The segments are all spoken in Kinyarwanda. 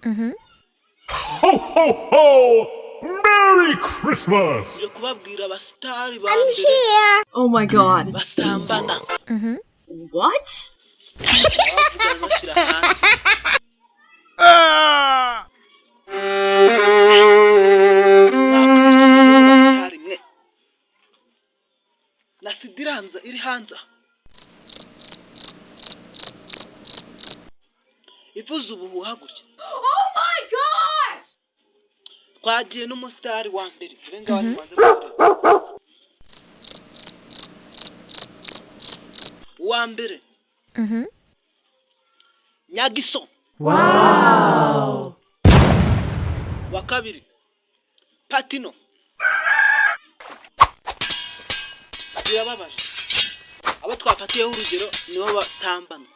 Mhm. Ho, ho, ho! Merry Christmas! Yo kubabwira abasitari ba I'm mbere here. Oh my god. basambana Mhm. What? bavuga bashyira hanze mwakwishyuriyeho basitari mwe na sida iri hanze ivuze ubuhuha gutya. Oh my gosh! Twagiye n'umusitari wa mbere urenga Mhm. abantu banze uwa mbere Mhm. Nyagiso Wow! wa kabiri Patino birababaje abo twafatiyeho urugero nibo batambana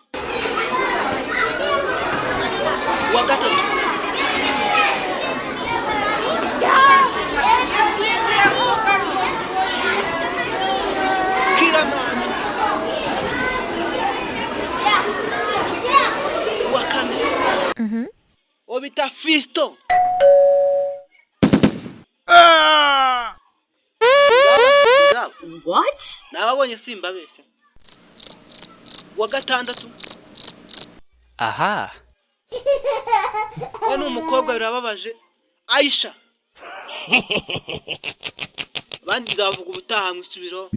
uwa gatatu Kiramani uwa kane Mhm. obita Fisto What? nababonye simbabeshya uwa gatandatu Aha. we ni umukobwa birababaje Aisha abandi nzavuga ubutaha mu isubiro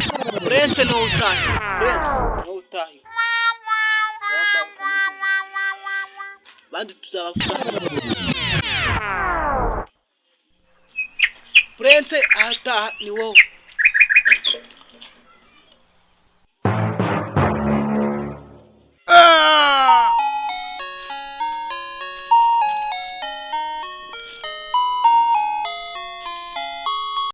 Prince no utahi abandi tuzabavuga Prince ataha ni wowe